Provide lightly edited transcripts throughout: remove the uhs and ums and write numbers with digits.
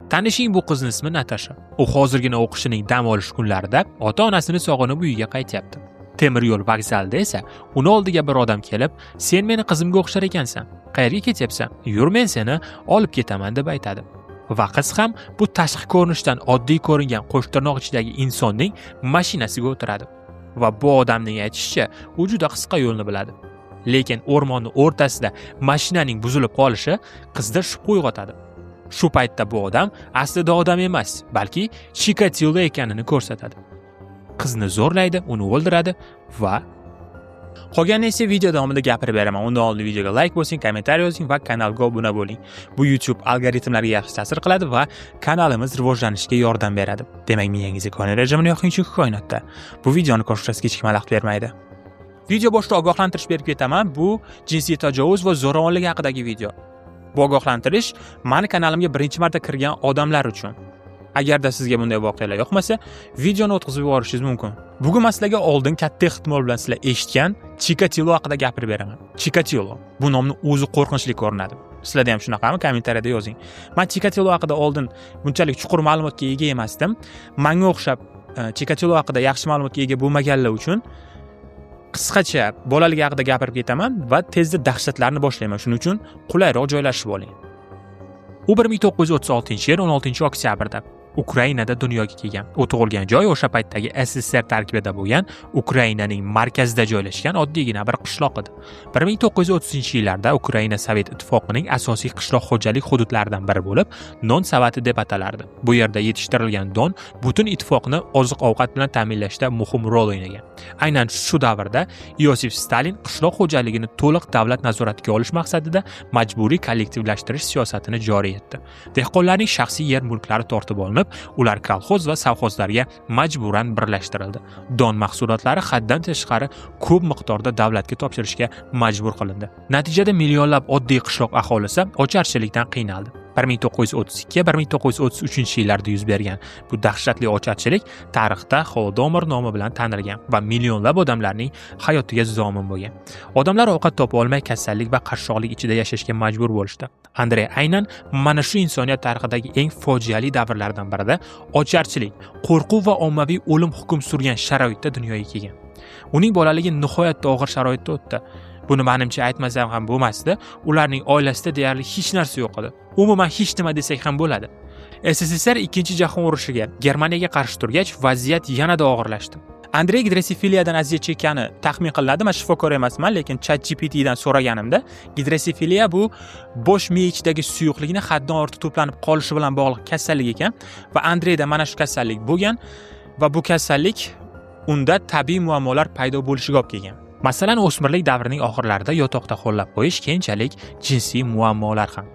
Tanishing, bu qizning ismi Natasha. U hozirgina o'qishining dam olish kunlarida ota-onasini sog'inib uyiga qaytyapti. Temir yo'l vokzalida esa uni oldiga bir odam kelib, "Sen meni qizimga o'xshar ekansan. Qayerga ketyapsan? Yur, men seni olib ketaman" deb aytadi. Va qiz ham bu tashqi ko'rinishdan oddiy ko'ringan qo'shtirnoq ichidagi insonning mashinasiga o'tiradi. Va bu odamning aytishicha, u juda qisqa yo'lni biladi. Lekin o'rmonning o'rtasida mashinaning buzilib qolishi qizda shubha uyg'otadi. Shu paytda bu odam aslida odam emas, balki Chikatilo ekanini ko'rsatadi. Qizni zo'rlaydi, uni o'ldiradi va qolganini esa video davomida gapirib beraman. Undan oldin videoga like bosing, kommentariy yozing va kanalga obuna bo'ling. Bu YouTube algoritmlariga yaxshi ta'sir qiladi va kanalimiz rivojlanishiga yordam beradi. Demak, miyangizga ko'ngil rejimini yoqing, chunki koinotda bu videoni ko'rishga hech kim xalaqit bermaydi. Video boshida ogohlantirish berib ketaman. Bu jinsiy tajovuz va zo'ravonlik haqidagi video. Bu ogohlantirish meni kanalimga birinchi marta kirgan odamlar uchun. Agarda sizga bunday voqealar yoqmasa, videoni o'tkazib yuborishingiz mumkin. Bugun men sizlarga oldin katta ehtimol bilan sizlar eshitgan Chikatilo haqida gapirib beraman. Chikatilo. Bu nomni o'zi qo'rqinchli ko'rinadi. Sizlarda ham shunaqami? Kommentariyada yozing. Men Chikatilo haqida oldin bunchalik chuqur ma'lumotga ega emasdim. Menga o'xshab Chikatilo haqida yaxshi ma'lumotga ega bo'lmaganlar uchun qisqacha bolaligi haqida gapirib ketaman va tezda dahshatlarni boshlayman. Shuning uchun qulayroq joylashib oling. U 1936-yil 16-oktyabrda Ukrainada dunyoga kelgan. U tug'ilgan joy o'sha paytdagi SSSR tarkibida bo'lgan Ukrainaning markazida joylashgan oddiygina bir qishloq edi. 1930-yillarda Ukraina Sovet ittifoqining asosiy qishloq xo'jalik hududlaridan biri bo'lib, non savati deb atalardi. Bu yerda yetishtirilgan don butun ittifoqni oziq-ovqat bilan ta'minlashda muhim rol o'ynagan. Aynan shu davrda Iosif Stalin qishloq xo'jaligini to'liq davlat nazoratiga olish maqsadida majburiy kollektivlashtirish siyosatini joriy etdi. Dehqonlarning shaxsiy yer mulklari tortib olinib, ular kolxoz va savxozlarga majburan birlashtirildi. Don mahsulotlari haddan tashqari ko'p miqdorda davlatga topshirishga majbur qilindi. Natijada millionlab oddiy qishloq aholisi ocharchilikdan qiynaldi. 1932-1933-yillarda yuz bergan bu dahshatli ocharchilik tarixda Holodomor nomi bilan tanilgan va millionlab odamlarning hayotiga zomin bo'lgan. Odamlar ovqat topa olmay kasallik va qashshoqlik ichida yashashga majbur bo'lishdi. Andrey aynan mana shu insoniyat tarixidagi eng fojiali davrlardan birida ocharchilik, qo'rquv va ommaviy o'lim hukm surgan sharoitda dunyoga kelgan. Uning bolaligi nihoyatda og'ir sharoitda o'tdi. Buni menimcha aytmasam ham bo'lmasdi. Ularning oilasida deyarli hech narsa yo'q edi. Umuman hech nima desak ham bo'ladi. SSSR 2-jahon urushiga Germaniyaga qarshi turgach, vaziyat yanada og'irlashdi. Andrey gidrosifiliyadan aziyat chekkani taxmin qilinadi. Men shifokor emasman, lekin ChatGPT dan so'raganimda, gidrosifiliya bu bosh miya ichidagi suyuqlikni haddan ortiq to'planib qolishi bilan bog'liq kasallik ekan va Andreyda mana shu kasallik bo'lgan va bu kasallik unda tabiiy muammolar paydo bo'lishiga olib kelgan. Masalan, o'smirlik davrining oxirlarida yotoqda qo'llab qo'yish, keyinchalik jinsiy muammolar ham.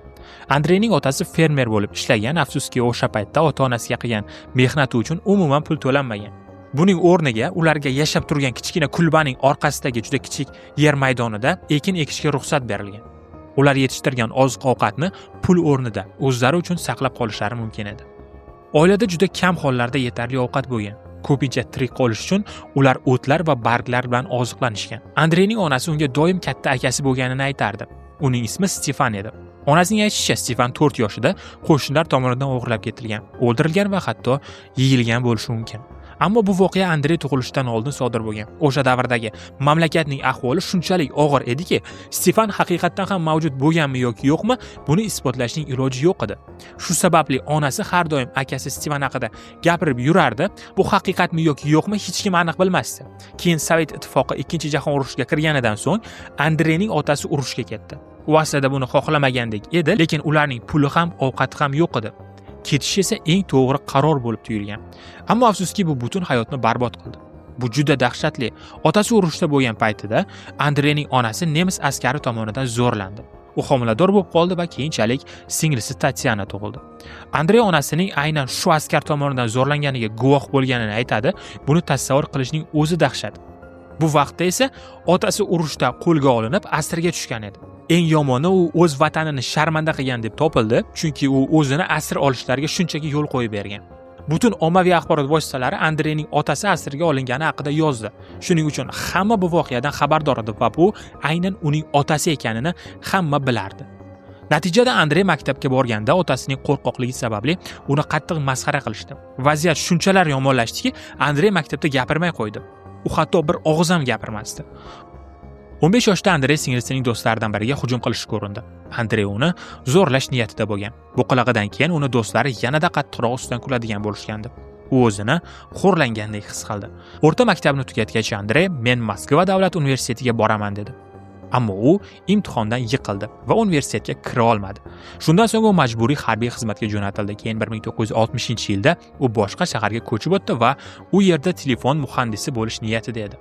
Andreyning otasi fermer bo'lib ishlagan, afsuski o'sha paytda ota-onasiga qilgan mehnati uchun umuman pul to'lanmagan. Buning o'rniga ularga yashab turgan kichkina kulbaning orqasidagi juda kichik yer maydonida ekin ekishga ruxsat berilgan. Ular yetishtirgan oziq-ovqatni pul o'rnida o'zlari uchun saqlab qolishlari mumkin edi. Oilada juda kam hollarda yetarli ovqat bo'lgan. Ko'pincha tirik qolish uchun ular o'tlar va barglar bilan oziqlanishgan. Andreyning onasi unga doim katta akasi bo'lganini aytardi. Uning ismi Stefan edi. Onasining aytishicha, Stefan 4 yoshida qo'shnilar tomonidan o'g'irlab ketilgan, o'ldirilgan va hatto yeyilgan bo'lishi mumkin. Ammo bu voqea Andrey tug'ilishidan oldin sodir bo'lgan. O'sha davrdagi mamlakatning ahvoli shunchalik og'ir ediki, Stefan haqiqatan ham mavjud bo'lganmi yoki yo'qmi, buni isbotlashning iloji yo'q edi. Shu sababli onasi har doim akasi Stefan haqida gapirib yurardi. Bu haqiqatmi yoki yo'qmi hech kim aniq bilmasdi. Keyin Sovet ittifoqi 2-jahon urushiga kirganidan so'ng Andreyning otasi urushga ketdi. U aslida buni xohlamagandek edi, lekin ularning puli ham, ovqati ham yo'q edi. Ketish esa eng to'g'ri qaror bo'lib tuyulgan. Ammo afsuski bu butun hayotni barbod qildi. Bu juda dahshatli. Otasi urushda bo'lgan paytida Andreyning onasi nemis askari tomonidan zo'rlandi. U homilador bo'lib qoldi va keyinchalik singlisi Tatyana tug'ildi. Andrey onasining aynan shu askar tomonidan zo'rlanganiga guvoh bo'lganini aytadi. Buni tasavvur qilishning o'zi dahshat. Bu vaqtda esa otasi urushda qo'lga olinib, asirga tushgan edi. Eng yomoni u o'z vatanini sharmanda qilgan deb topildi, chunki u o'zini asir olishlariga shunchaki yo'l qo'yib bergan. Butun ommaviy axborot vositalari Andreyning otasi asirga olingani haqida yozdi. Shuning uchun hamma bu voqeadan xabardor edi va bu aynan uning otasi ekanini hamma bilardi. Natijada Andrey maktabga borganda otasining qo'rqoqligi sababli uni qattiq masxara qilishdi. Vaziyat shunchalar yomonlashdiki, Andrey maktabda gapirmay qo'ydi. U hatto bir og'iz ham gapirmasdi. 15 yoshda Andrey singlisining do'stlaridan biriga hujum qilishga urindi. Andrey uni zo'rlash niyatida bo'lgan. Bu qilig'idan keyin uni do'stlari yanada qattiqroq ustidan kuladigan bo'lishgandi. U o'zini xo'rlangandek his qildi. O'rta maktabni tugatgach Andrey "Men Moskva davlat universitetiga boraman" dedi. Ammo u imtihondan yiqildi va universitetga kira olmadi. Shundan so'ng u majburiy harbiy xizmatga jo'natildi. Keyin 1960-yilda u boshqa shaharga ko'chib o'tdi va u yerda telefon muhandisi bo'lish niyatida edi.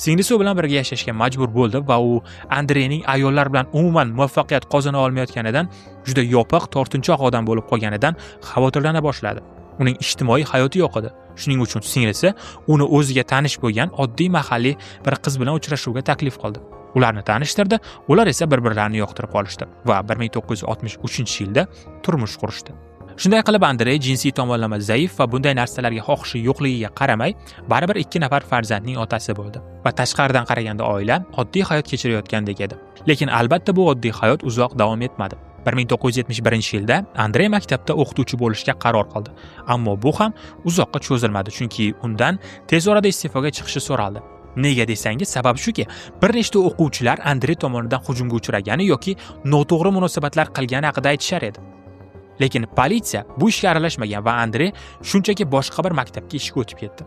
Singlisi bilan birga yashashga majbur bo'ldi va u Andreyning ayollar bilan umuman muvaffaqiyat qozona olmayotganidan, juda yopiq, tortinchoq odam bo'lib qolganidan xavotirlana boshladi. Uning ijtimoiy hayoti yo'q edi. Shuning uchun singlisi uni o'ziga tanish bo'lgan oddiy mahalliy bir qiz bilan uchrashuvga taklif qildi. Ularni tanishtirdi, ular esa bir-birlarini yoqtirib qolishdi va 1963-yilda turmush qurishdi. Shunday qilib Andrey jinsiy tomonlama zaif va bunday narsalarga xohishi yo'qligiga qaramay, baribir 2 nafar farzandning otasi bo'ldi va tashqaridan qaraganda oila oddiy hayot kechirayotgandek edi. Lekin albatta bu oddiy hayot uzoq davom etmadi. 1971-yilda Andrey maktabda o'qituvchi bo'lishga qaror qildi. Ammo bu ham uzoqqa cho'zilmadi, chunki undan tez orada iste'foga chiqishi so'raldi. Nega desangiz, sabab shuki, bir nechta o'quvchilar Andrey tomonidan hujumga uchragani yoki noto'g'ri munosabatlar qilgani haqida aytishar edi. Lekin politsiya bu ishga aralashmagan va Andrey shunchaki boshqa bir maktabga ishga o'tib ketdi.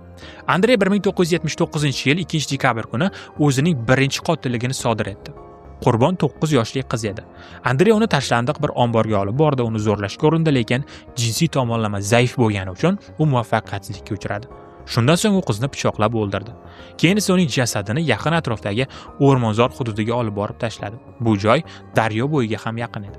Andrey 1979-yil 2-dekabr kuni o'zining birinchi qotilligini sodir etdi. Qurbon 9 yoshli qiz edi. Andrey uni tashlandiq bir omborga olib bordi, uni zo'rlashga urindi, lekin jinsiy tomonlama zaif bo'lgani uchun u muvaffaqiyatsizlikka uchradi. Shundan so'ng u qizni pichoqlab o'ldirdi. Keyin esa uning jasadini yaqin atrofdagi o'rmonzor hududiga olib borib tashladi. Bu joy daryo bo'yiga ham yaqin edi.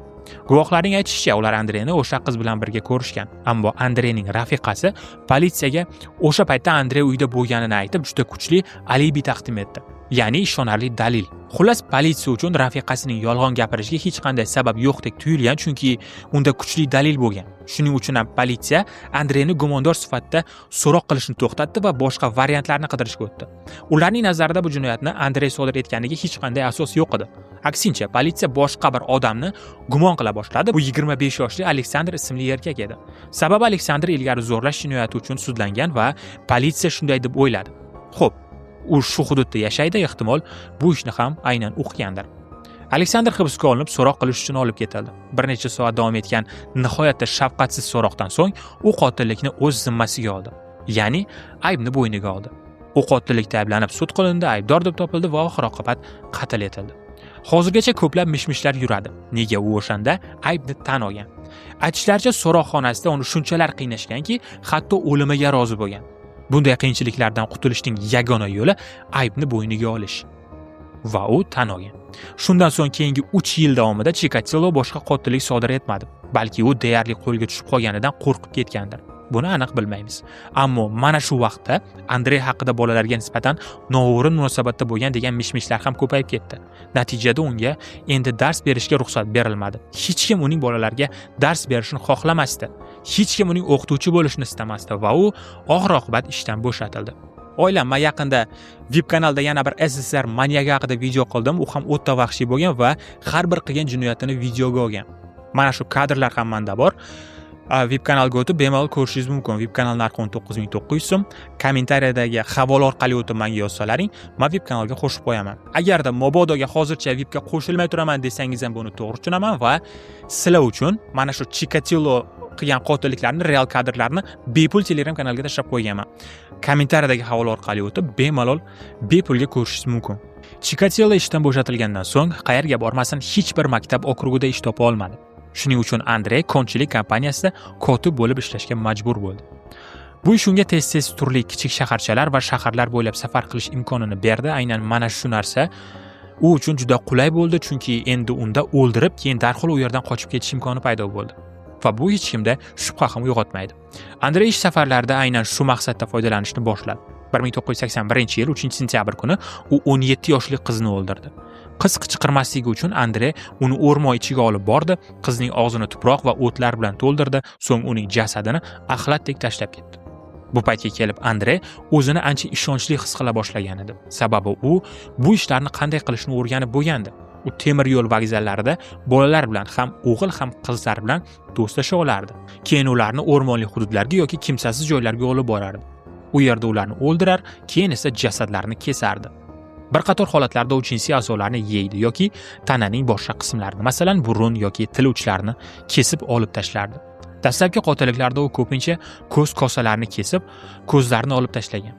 Guvohlarning aytishicha, ular Andreyni o'sha qiz bilan birga ko'rishgan, ammo Andreyning rafiqasi politsiyaga o'sha paytda Andrey uyda bo'lganini aytib, juda kuchli alibi taqdim etdi. Ya'ni ishonarli dalil. Xullas, politsiya uchun rafiqasining yolg'on gapirishiga hech qanday sabab yo'qdek tuyulgan, chunki unda kuchli dalil bo'lgan. Shuning uchun ham politsiya Andreyni gumondor sifatida so'roq qilishni to'xtatdi va boshqa variantlarni qidirishga o'tdi. Ularning nazarida bu jinoyatni Andrey sodir etganiga hech qanday asos yo'q edi. Aksincha, politsiya boshqa bir odamni gumon qila boshladi. Bu 25 yoshli Aleksandr ismli erkak edi. Sababi Aleksandr ilgari zo'rlash jinoyati uchun sudlangan va politsiya shunday deb o'yladi. Xo'p, u shu hududda yashaydi, ehtimol bu ishni ham aynan o'qigandir. Aleksandr hibsga olinib so'roq qilish uchun olib ketildi. Bir necha soat davom etgan nihoyatda shafqatsiz so'roqdan so'ng u qotillikni o'z zimmasiga oldi. Ya'ni aybni bo'yniga oldi. U qotillikda ayblanib sud qilindi, aybdor deb topildi va oxir-oqibat qatl etildi. Hozirgacha ko'plab mishmishlar yuradi. Nega u o'shanda aybni tan olgan? Aytishlaricha so'roqxonasida uni shunchalar qiynashganki, hatto o'limiga rozi bo'lgan. Bunday qiyinchiliklardan qutulishning yagona yo'li aybni bo'yniga olish. Va u tan olgan. Shundan so'ng keyingi 3 yil davomida Chikatilo boshqa qotillik sodir etmadi. Balki u deyarli qo'lga tushib qolganidan qo'rqib ketgandir. Buni aniq bilmaymiz. Ammo mana shu vaqtda Andrey haqida bolalarga nisbatan noo'rin munosabatda bo'lgan degan mishmishlar ham ko'payib ketdi. Natijada unga endi dars berishga ruxsat berilmadi. Hech kim uning bolalarga dars berishni xohlamasdi. Hech kim uning o'qituvchi bo'lishni istamasdi va u oxir-oqibat ishdan bo'shatildi. Oilam, men yaqinda VIP kanalda yana bir SSR maniyagi haqida video qildim. U ham o'ta vahshiy bo'lgan va har bir qilgan jinoyatini videoga olgan. Mana shu kadrlar ham menda bor. VIP kanalga o'tib bemalol ko'rishingiz mumkin. VIP kanal narxi 19900 so'm. Kommentariyadagi havola orqali o'tib menga yozsalaring, men VIP kanalga qo'shib qo'yaman. Agarda mobodoga hozircha VIPga qo'shilmay turaman desangiz ham buni to'g'ri tushunaman va sizlar uchun mana shu Chikatilo qilgan qotilliklarni, real kadrlarni bepul Telegram kanalga tashlab qo'yganman. Kommentariyadagi havola orqali o'tib bemalol bepulga ko'rishingiz mumkin. Chikatilo ishdan bo'shatilgandan so'ng qayerga bormasin hech bir maktab okrugida ish topa olmadi. Shuning uchun Andrey konchilik kompaniyasida kotib bo'lib ishlashga majbur bo'ldi. Bu ish unga tez-tez turli kichik shaharchalar va shaharlar bo'ylab safar qilish imkonini berdi. Aynan mana shu narsa u uchun juda qulay bo'ldi, chunki endi unda o'ldirib, keyin darhol u yerdan qochib ketish imkoni paydo bo'ldi. Va bu hech kimda shubha ham uyg'otmaydi. Andrey ish safarlarida aynan shu maqsadda foydalanishni boshladi. 1981-yil 3-sentyabr kuni u 17 yoshli qizni o'ldirdi. Qiz qichqirmasligi uchun Andrey uni o'rmon ichiga olib bordi, qizning og'zini tuproq va o'tlar bilan to'ldirdi, so'ng uning jasadini axlatdek tashlab ketdi. Bu paytga kelib Andrey o'zini ancha ishonchli his qila boshlagan edi. Sababi u bu ishlarni qanday qilishni o'rganib bo'lgandi. U temir yo'l vokzallarida bolalar bilan, ham o'g'il ham qizlar bilan do'stlasha olardi. Keyin ularni o'rmonli hududlarga yoki kimsasiz joylarga olib borardi. U yerda ularni o'ldirar, keyin esa jasadlarni kesardi. Bir qator holatlarda u jinsiy a'zolarni yeydi yoki tananing boshqa qismlarini, masalan, burun yoki til uchlarini kesib olib tashlardi. Dastlabki qotilliklarda u ko'pincha ko'z kosalarini kesib, ko'zlarini olib tashlagan.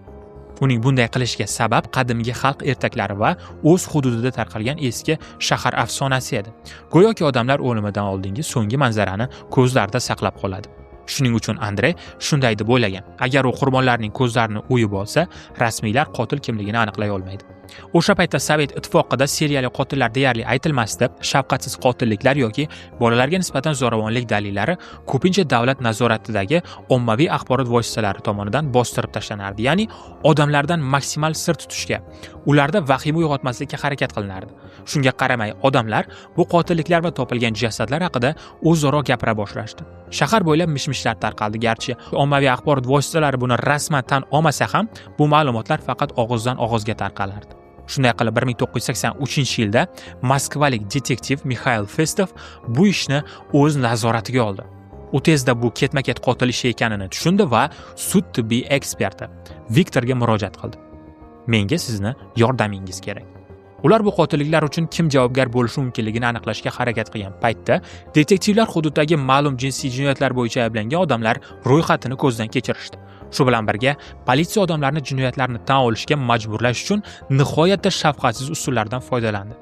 Uning bunday qilishiga sabab qadimgi xalq ertaklari va o'z hududida tarqalgan eski shahar afsonasi edi. Go'yoki odamlar o'limidan oldingi so'nggi manzarani ko'zlarida saqlab qoladi. Shuning uchun Andrey shunday deb o'ylagan. Agar u qurbonlarning ko'zlarini o'yib olsa, rasmiylar qotil kimligini aniqlay olmaydi. O'sha paytda Sovet ittifoqida seriyali qotillar deyarli aytilmasdi. Shafqatsiz qotilliklar yoki bolalarga nisbatan zo'ravonlik dalillari ko'pincha davlat nazoratidagi ommaviy axborot vositalari tomonidan bostirib tashlanardi. Ya'ni odamlardan maksimal sir tutishga, ularda vahima uyg'otmaslikka harakat qilinardi. Shunga qaramay, odamlar bu qotilliklar va topilgan jasadlar haqida o'zaro gapira boshlashdi. Shahar bo'ylab mish-mishlar tarqaldi, garchi ommaviy axborot vositalari buni rasman tan olmasa ham, bu ma'lumotlar faqat og'izdan og'izga tarqalardi. Shunday qilib 1983-yilda moskvalik detektiv Mikhail Festov bu ishni o'z nazoratiga oldi. U tezda bu ketma-ket qotil ishi ekanini tushundi va sud tibbiy eksperti Viktorga murojaat qildi. Menga sizni yordamingiz kerak. Ular bu qotilliklar uchun kim javobgar bo'lishi mumkinligini aniqlashga harakat qilgan paytda detektivlar hududdagi ma'lum jinsiy jinoyatlar bo'yicha ayblangan odamlar ro'yxatini ko'zdan kechirishdi. Shu bilan birga politsiya odamlarni jinoyatlarni tan olishga majburlash uchun nihoyatda shafqatsiz usullardan foydalandi.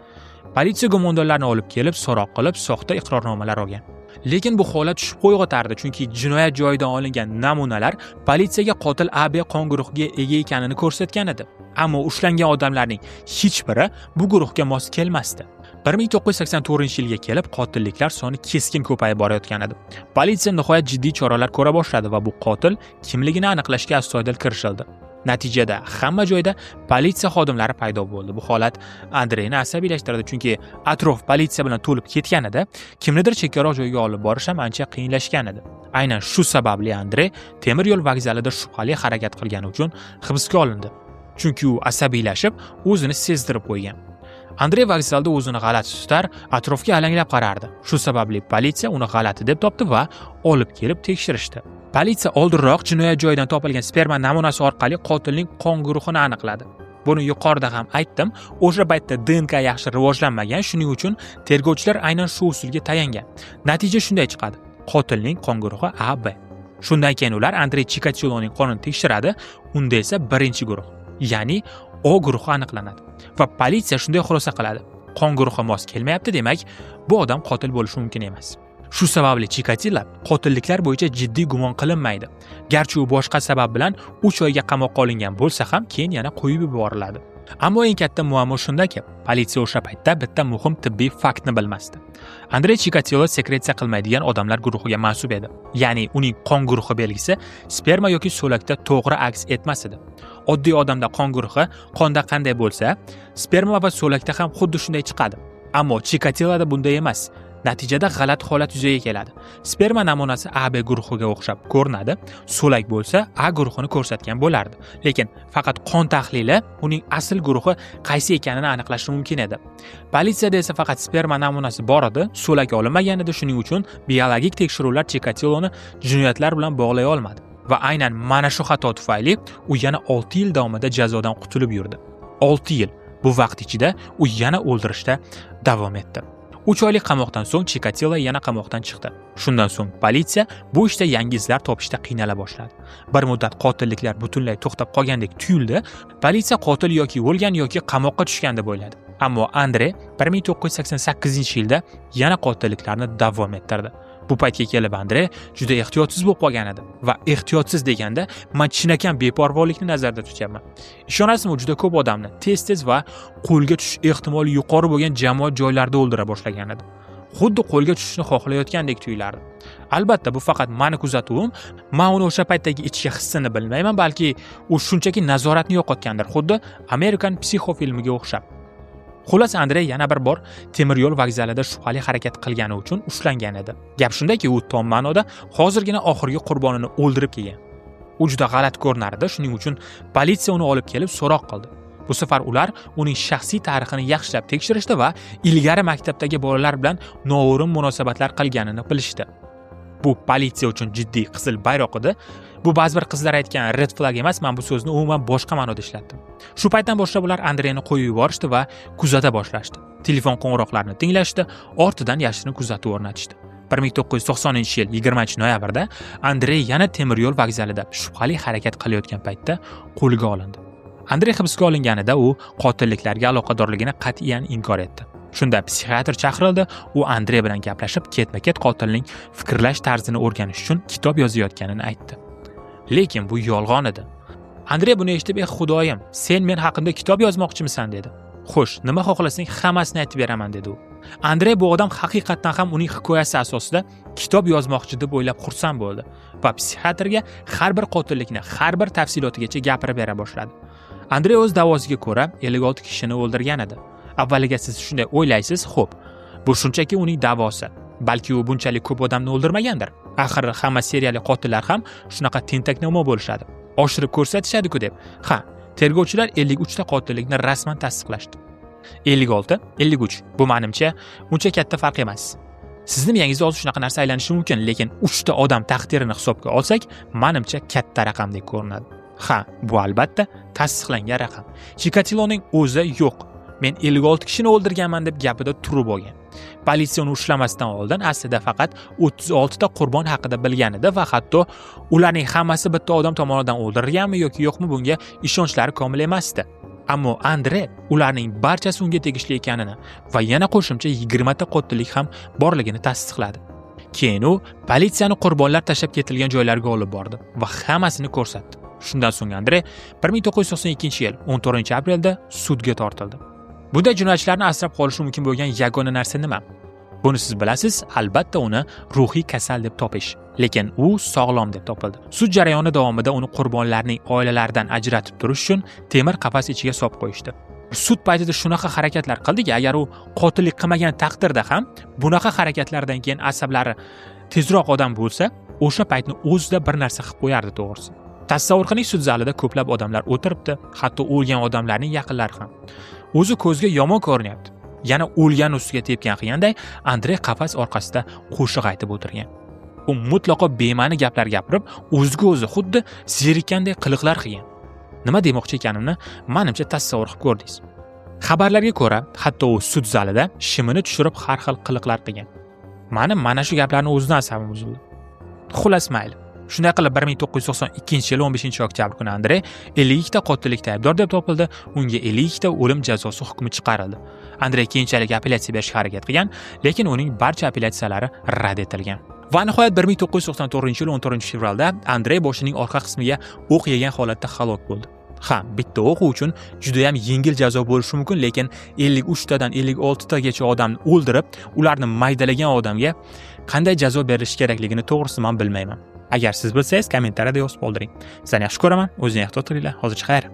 Politsiya gumondorlarni olib kelib, so'roq qilib, soxta iqrornomalar olgan. Lekin bu holat shubha uyg'otardi, chunki jinoyat joyidan olingan namunalar politsiyaga qotil AB qon guruhiga ega ekanini ko'rsatgan edi. Ammo ushlangan odamlarning hech biri bu guruhga mos kelmasdi. 1984-yilga kelib qotilliklar soni keskin ko'payib borayotgan edi. Politsiya nihoyat jiddiy choralar ko'ra boshladi va bu qotil kimligini aniqlashga astoydil kirishildi. Natijada hamma joyda politsiya xodimlari paydo bo'ldi. Bu holat Andreyni asabiylashtirdi, chunki atrof politsiya bilan to'lib ketganida kimnidir chekkaroq joyga olib borish ham ancha qiyinlashgan edi. Aynan shu sababli Andrey temir yo'l vokzalida shubhali harakat qilgani uchun hibsga olindi. Chunki u asabiylashib, o'zini sezdirib qo'ygan. Andrey vokzalda o'zini g'alati tutar, atrofga alanglab qarardi. Shu sababli politsiya uni g'alati deb topdi va olib kelib tekshirishdi. Politsiya oldinroq jinoyat joyidan topilgan sperma namunasi orqali qotilning qon guruhini aniqladi. Buni yuqorida ham aytdim, o'sha paytda DNK yaxshi rivojlanmagan, shuning uchun tergovchilar aynan shu usulga tayangan. Natija shunday chiqadi. Qotilning qon guruhi AB. Shundan keyin ular Andrey Chikatiloning qonini tekshiradi, unda esa birinchi guruh, ya'ni O guruhi aniqlanadi. Va politsiya shunday xulosa qiladi. Qon guruhi mos kelmayapti, demak, bu odam qotil bo'lishi mumkin emas. Shu sababli Chikatilo qotilliklar bo'yicha jiddiy gumon qilinmaydi. Garchi u boshqa sabab bilan 3 oyga qamoqqa olingan bo'lsa ham, keyin yana qo'yib yuboriladi. Ammo eng katta muammo shundaki, politsiya o'sha paytda bitta muhim tibbiy faktni bilmasdi. Andrey Chikatilo sekretsiya qilmaydigan odamlar guruhiga mansub edi. Ya'ni uning qon guruhi belgisi sperma yoki so'lakda to'g'ri aks etmas edi. Oddiy odamda qon guruhi qonda qanday bo'lsa, sperma va so'lakda ham xuddi shunday chiqadi. Ammo Chikatiloda bunday emas. Natijada g'alati holat yuzaga keladi. Sperma namunasi AB guruhiga o'xshab ko'rinadi, so'lak bo'lsa A guruhini ko'rsatgan bo'lardi. Lekin faqat qon tahlili uning asl guruhi qaysi ekanini aniqlashi mumkin edi. Politsiyada esa faqat sperma namunasi bor edi, so'lak olinmagan edi, shuning uchun biologik tekshiruvlar Chikatiloni jinoyatlar bilan bog'lay olmadi. Va aynan mana shu xato tufayli u yana 6 yil davomida jazodan qutulib yurdi. 6 yil. Bu vaqt ichida u yana o'ldirishda davom etdi. 3 oylik qamoqdan so'ng Chikatilo yana qamoqdan chiqdi. Shundan so'ng politsiya bu ishda yangi izlar topishda qiynala boshladi. Bir muddat qotilliklar butunlay to'xtab qolgandek tuyuldi. Politsiya qotil yoki o'lgan yoki qamoqqa tushgan deb o'yladi. Ammo Andrey 1988-yilda yana qotilliklarni davom ettirdi. Bu paytga kelib Andrey juda ehtiyotsiz bo'lib qolgan edi va ehtiyotsiz deganda men chinakam beparvolikni nazarda tutyapman. Ishonasizmi, juda ko'p odamni tez-tez va qo'lga tushish ehtimoli yuqori bo'lgan jamoat joylarida o'ldira boshlagan edi. Xuddi qo'lga tushishni xohlayotgandek tuyulardi. Albatta, bu faqat meni kuzatuvim. Men uni o'sha paytdagi ichki hissini bilmayman, balki u shunchaki nazoratni yo'qotgandir, xuddi Amerikan Psycho filmiga o'xshab. Xullas, Andrey yana bir bor temir yo'l vokzalida shubhali harakat qilgani uchun ushlangan edi. Gap shundaki, u tom ma'noda hozirgina oxirgi qurbonini o'ldirib kelgan. U juda g'alati ko'rinardi, shuning uchun politsiya uni olib kelib so'roq qildi. Bu safar ular uning shaxsiy tarixini yaxshilab tekshirishdi va ilgari maktabdagi bolalar bilan noo'rin munosabatlar qilganini bilishdi. Bu politsiya uchun jiddiy qizil bayroq edi. Bu ba'zi bir qizlar aytgan red flag emas, men bu so'zni umuman boshqa ma'noda ishlatdim. Shu paytdan boshlab ular Andreyni qo'yib yuborishdi va kuzata boshlashdi. Telefon qo'ng'iroqlarini tinglashdi, ortidan yashirin kuzatuv o'rnatishdi. 1990-yil 20-noyabrda Andrey yana temir yo'l vokzalida shubhali harakat qilayotgan paytda qo'lga olindi. Andrey hibsga olinganida u qotilliklarga aloqadorligini qat'iyan inkor etdi. Shunda psixiatr chaqirildi, u Andrey bilan gaplashib, ketma-ket qotilning fikrlash tarzini o'rganish uchun kitob yozayotganini aytdi. Lekin bu yolg'on edi. Andrey buni eshitib, "Xudoyim, sen men haqimda kitob yozmoqchimisan?" dedi. "Xo'sh, nima xohlasang, hammasini aytib beraman" dedi u. Andrey bu odam haqiqatan ham uning hikoyasi asosida kitob yozmoqchi deb o'ylab xursand bo'ldi va psixiatrga har bir qotillikni, har bir tafsilotigacha gapirib bera boshladi. Andrey o'z da'vosiga ko'ra 56 kishini o'ldirgan edi. Avvaliga siz shunday o'ylaysiz, xo'p, bu shunchaki uning da'vosi. Balki u bunchalik ko'p odamni o'ldirmagandir. Axir hamma seriyali qotillar ham shunaqa tentaknamo bo'lishadi. Oshirib ko'rsatishadi-ku deb. Ha, tergovchilar 53 ta qotillikni rasman tasdiqlashdi. 56, 53. Bu menimcha uncha katta farq emas. Sizni miyangizda hozir shunaqa narsa aylanishi mumkin, lekin 3 ta odam taqdirini hisobga olsak, menimcha katta raqamdek ko'rinadi. Ha, bu albatta tasdiqlangan raqam. Chikatiloning o'zi yo'q. Men 56 kishini o'ldirganman deb gapida turib olgan. Politsiya uni ushlamasdan oldin aslida faqat 36 ta qurbon haqida bilgan edi va hatto ularning hammasi bitta odam tomonidan o'ldirilganmi yoki yo'qmi bunga ishonchlari komil emasdi. Ammo Andrey ularning barchasi unga tegishli ekanini va yana qo'shimcha 20 ta qotillik ham borligini tasdiqladi. Keyin u politsiyani qurbonlar tashab ketilgan joylarga olib bordi va hammasini ko'rsatdi. Shundan so'ng Andrey 1992-yil 14-aprelda sudga tortildi. Bunday jinoyatchilarni asrab qolishi mumkin bo'lgan yagona narsa nima? Buni siz bilasiz, albatta uni ruhiy kasal deb topish. Lekin u sog'lom deb topildi. Sud jarayoni davomida uni qurbonlarning oilalaridan ajratib turish uchun temir qafas ichiga solib qo'yishdi. Sud paytida shunaqa harakatlar qildiki, agar u qotillik qilmagan taqdirda ham bunaqa harakatlardan keyin asablari tezroq odam bo'lsa, o'sha paytni o'zida bir narsa qilib qo'yardi to'g'risi. Tasavvur qiling, sud zalida ko'plab odamlar o'tiribdi, hatto o'lgan odamlarning yaqinlari ham. O'zi ko'zga yomon ko'rinyapti. Yana o'lgan ustiga tepgan qilganday Andrey qafas orqasida qo'shiq aytib o'tirgan. U mutlaqo bema'ni gaplar gapirib, o'ziga o'zi xuddi zerikkandek qiliqlar qilgan. Nima demoqchi ekanimni menimcha tasavvur qilib ko'rdingiz. Xabarlarga ko'ra, hatto u sud zalida shimini tushirib har xil qiliqlar qilgan. Mana shu gaplarni o'zidan asabim buzildi. Xullas mayli. Shunday qilib 1992-yil 15-oktyabr kuni Andrey 52 ta qotillikda aybdor deb topildi, unga 52 ta o'lim jazosi hukmi chiqarildi. Andrey keyinchalik apellyatsiya berishga harakat qilgan, lekin uning barcha apellyatsiyalari rad etilgan. Va nihoyat 1994-yil 14-fevralda Andrey boshining orqa qismiga o'q yegan holatda halok bo'ldi. Ha, bitta o'q uchun juda ham yengil jazo bo'lishi mumkin, lekin 53 tadan 56 tagacha odamni o'ldirib, ularni maydalagan odamga qanday jazo berish kerakligini to'g'risi men bilmayman. Agar siz bilsangiz, kommentariyada yozib qoldiring. Sizlarni yaxshi ko'raman. O'zingizni ehtiyot qilinglar. Hozircha xayr.